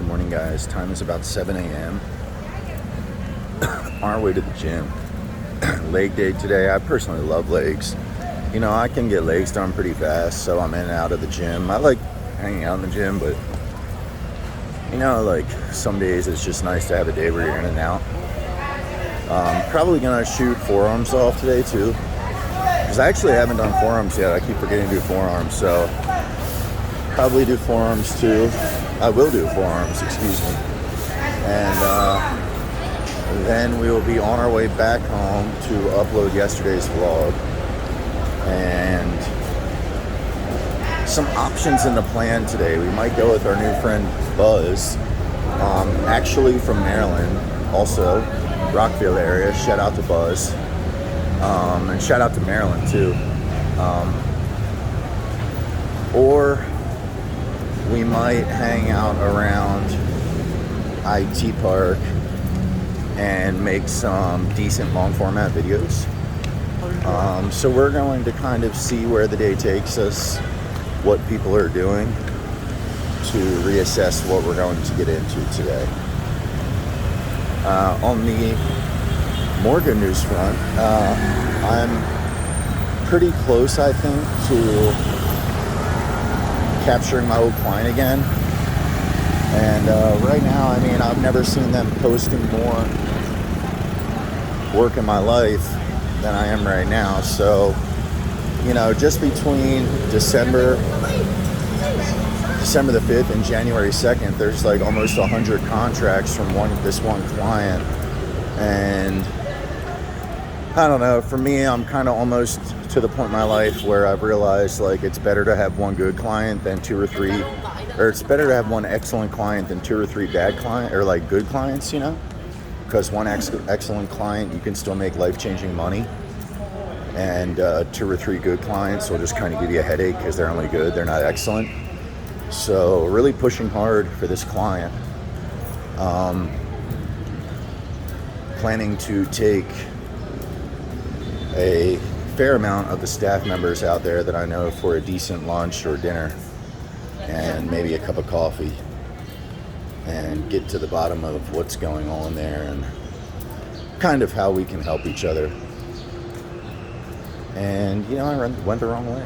Good morning, guys. Time is about 7 a.m. On our way to the gym. Leg day today. I personally love legs. You know, I can get legs done pretty fast, so I'm in and out of the gym. I like hanging out in the gym, but you know, like some days it's just nice to have a day where you're in and out. Probably gonna shoot forearms off today too, because I actually haven't done forearms yet. I keep forgetting to do forearms, so probably do forearms too. I will do forearms, excuse me. And then we will be on our way back home to upload yesterday's vlog. And some options in the plan today. We might go with our new friend Buzz, actually from Maryland, also Rockville area. Shout out to Buzz, and shout out to Maryland too. Or we might hang out around IT Park and make some decent long format videos. So we're going to kind of see where the day takes us, what people are doing, to reassess what we're going to get into today. On the more good news front, I'm pretty close, I think, to capturing my old client again. And right now, I mean, I've never seen them posting more work in my life than I am right now. So, you know, just between December the 5th and January 2nd, there's like almost 100 contracts from this one client. And I don't know, for me, I'm kind of almost to the point in my life where I've realized like it's better to have one good client than two or three, or it's better to have one excellent client than two or three bad client or like good clients, you know, because one excellent client, you can still make life-changing money, and two or three good clients will just kind of give you a headache because they're only good, they're not excellent. So really pushing hard for this client. Planning to take a fair amount of the staff members out there that I know for a decent lunch or dinner and maybe a cup of coffee, and get to the bottom of what's going on there and kind of how we can help each other. And you know, I went the wrong way.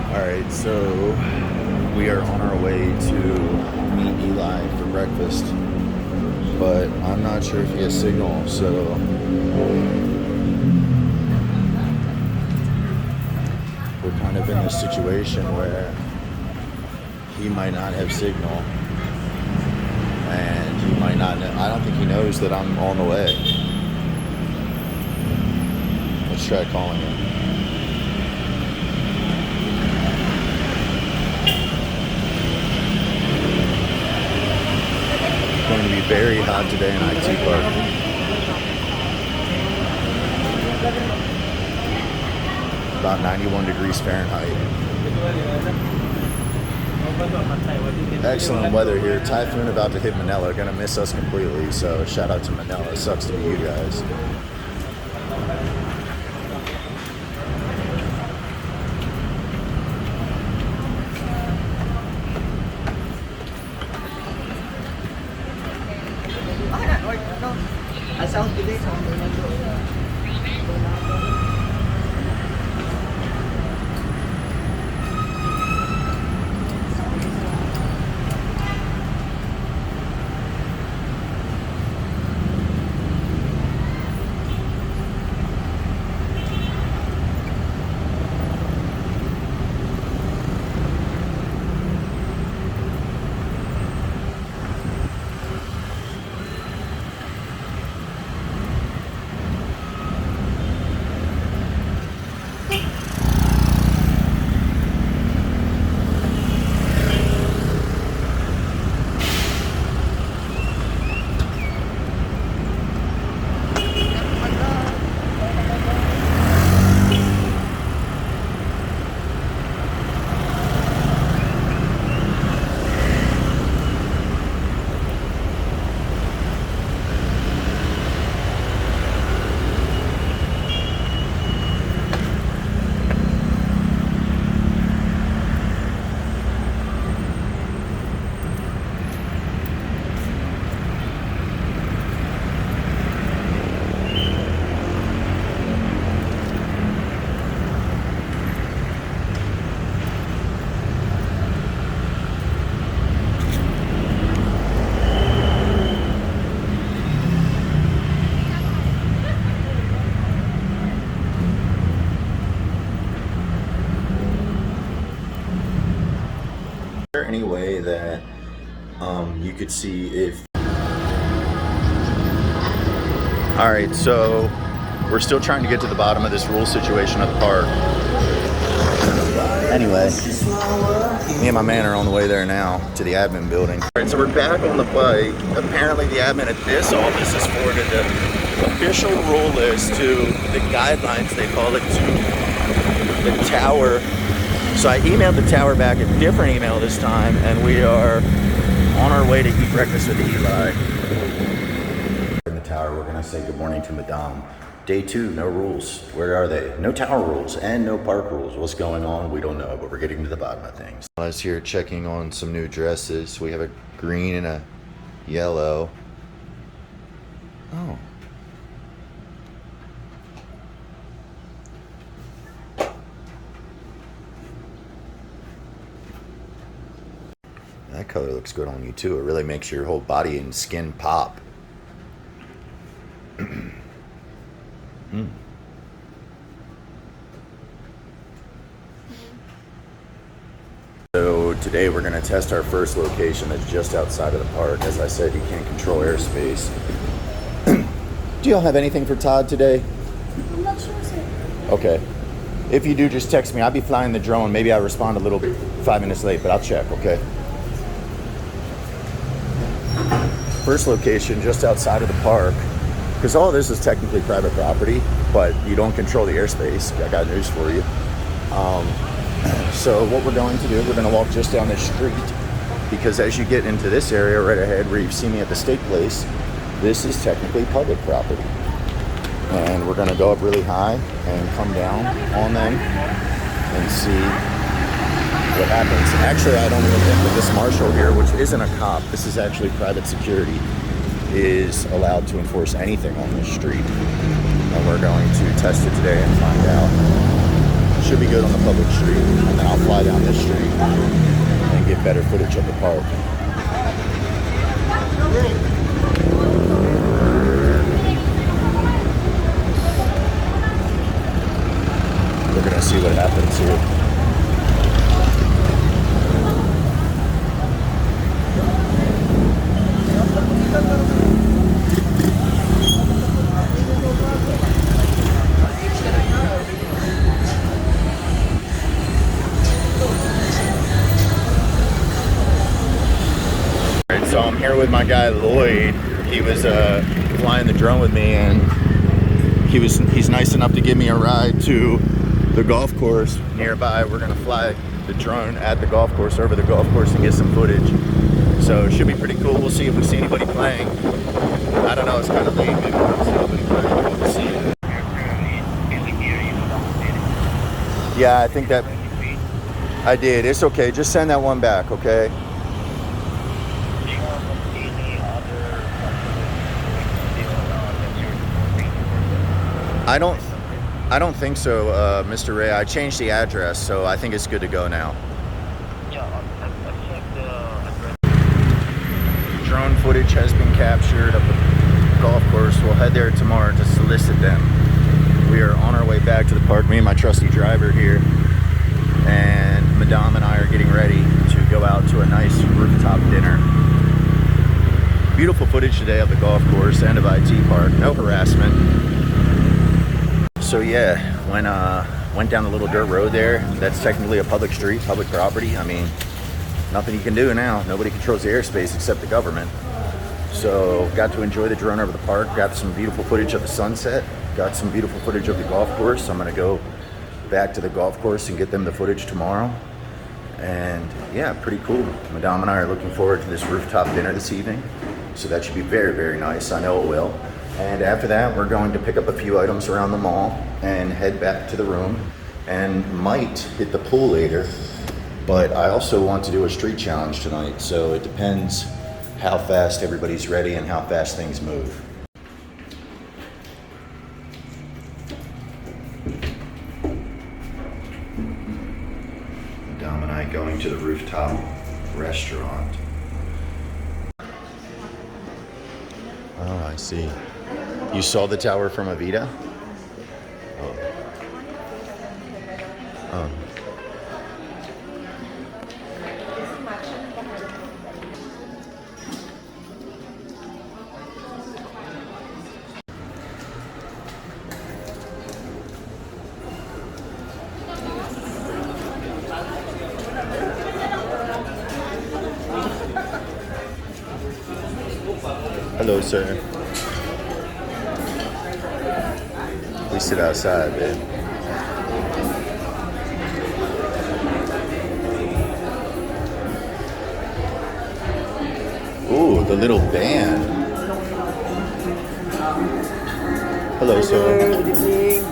Alright, so we are on our way to meet Eli for breakfast, but I'm not sure if he has signal, so we're kind of in this situation where he might not have signal, and he might not know. I don't think he knows that I'm on the way. Let's try calling him. Going to be very hot today in IT Park. About 91 degrees Fahrenheit. Excellent weather here. Typhoon about to hit Manila. Gonna miss us completely, so shout out to Manila. Sucks to be you guys. there any way that you could see if... All right, so we're still trying to get to the bottom of this rule situation at the park. Anyway, me and my man are on the way there now to the admin building. All right, so we're back on the bike. Apparently the admin at this office has forwarded the official rule list to the guidelines, they call it, to the tower. So I emailed the tower back a different email this time, and we are on our way to eat breakfast with Eli. In the tower, we're gonna say good morning to Madame. Day 2, no rules. Where are they? No tower rules and no park rules. What's going on? We don't know, but we're getting to the bottom of things. I was here checking on some new dresses. We have a green and a yellow. Oh. That color looks good on you too. It really makes your whole body and skin pop. So today we're going to test our first location that's just outside of the park. As I said, you can't control airspace. Do y'all have anything for Todd today? I'm not sure, sir. Okay. If you do, just text me. I'll be flying the drone. Maybe I'll respond a little bit, 5 minutes late, but I'll check, okay? First location just outside of the park, because all this is technically private property, but you don't control the airspace. I got news for you. So what we're going to do, we're going to walk just down this street, because as you get into this area right ahead where you've seen me at the steak place, this is technically public property. And we're going to go up really high and come down on them and see what happens. Actually, I don't even think that this marshal here, which isn't a cop, this is actually private security, is allowed to enforce anything on this street. And we're going to test it today and find out. Should be good on the public street, and then I'll fly down this street and get better footage of the park. We're gonna see what happens here. So I'm here with my guy Lloyd. He was flying the drone with me, and he's nice enough to give me a ride to the golf course nearby. We're gonna fly the drone at the golf course, over the golf course, and get some footage. So it should be pretty cool. We'll see if we see anybody playing. I don't know, it's kind of late. Maybe we'll see anybody playing. We'll see. Yeah, I think that I did. It's okay. Just send that one back, okay? I don't think so, Mr. Ray. I changed the address, so I think it's good to go now. Yeah, I checked the address. Drone footage has been captured of the golf course. We'll head there tomorrow to solicit them. We are on our way back to the park, me and my trusty driver here. And Madame and I are getting ready to go out to a nice rooftop dinner. Beautiful footage today of the golf course and of IT Park. No harassment. So yeah, went down the little dirt road there. That's technically a public street, public property. I mean, nothing you can do now. Nobody controls the airspace except the government. So got to enjoy the drone over the park. Got some beautiful footage of the sunset. Got some beautiful footage of the golf course. I'm gonna go back to the golf course and get them the footage tomorrow. And yeah, pretty cool. Madame and I are looking forward to this rooftop dinner this evening. So that should be very, very nice. I know it will. And after that, we're going to pick up a few items around the mall and head back to the room, and might hit the pool later. But I also want to do a street challenge tonight, so it depends how fast everybody's ready and how fast things move. Dom and I going to the rooftop restaurant. Oh, I see. You saw the tower from Avita? Oh. Oh. Hello, sir. We sit outside, babe. Ooh, the little band. Hello, sir. Good evening.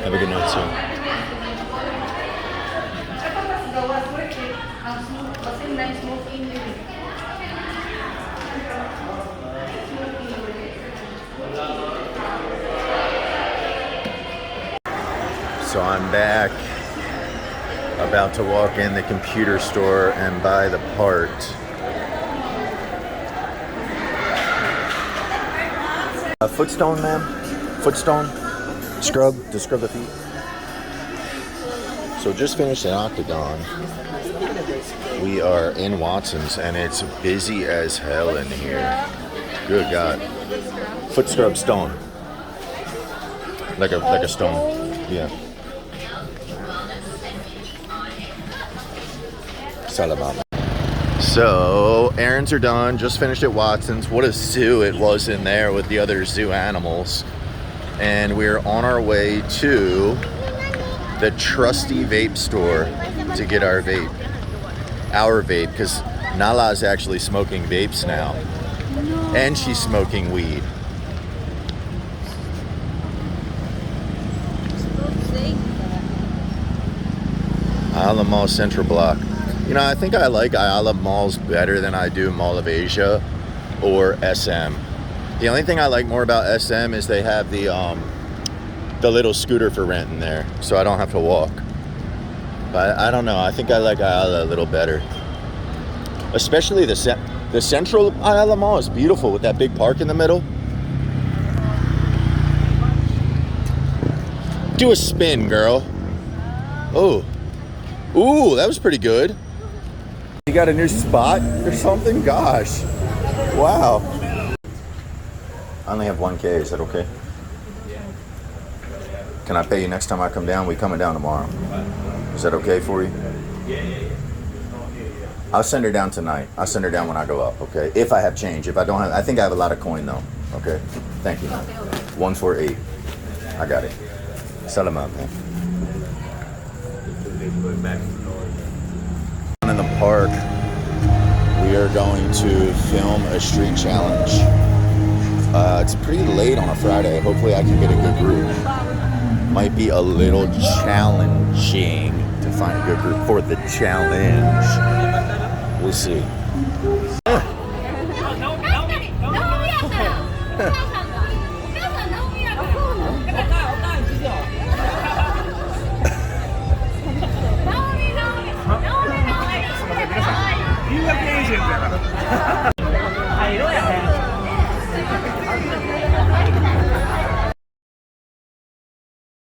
Have a good night, sir. So I'm back, about to walk in the computer store and buy the part. Footstone, ma'am? Footstone? Scrub? To scrub the feet? So just finished an Octagon. We are in Watson's and it's busy as hell in here. Good God. Foot scrub stone. Like a stone. Yeah. Salamama. So errands are done. Just finished at Watson's. What a zoo it was in there with the other zoo animals. And we're on our way to the trusty vape store to get our vape. Our vape, because Nala's actually smoking vapes now. And she's smoking weed. Ayala Mall Central Block. You know, I think I like Ayala Malls better than I do Mall of Asia or SM. The only thing I like more about SM is they have the little scooter for rent in there, so I don't have to walk. But I don't know. I think I like Ayala a little better. Especially the central Ayala Mall is beautiful with that big park in the middle. Do a spin, girl. Oh. Ooh, that was pretty good. You got a new spot or something? Gosh. Wow. I only have 1K. Is that okay? Can I pay you next time I come down? We coming down tomorrow. Is that okay for you? I'll send her down tonight. I'll send her down when I go up, okay? If I have change. If I don't have, I think I have a lot of coin though. Okay? Thank you. 148. I got it. Sell them out, man. In the park, we are going to film a street challenge. It's pretty late on a Friday. Hopefully I can get a good group. Might be a little challenging to find a good group for the challenge. We'll see.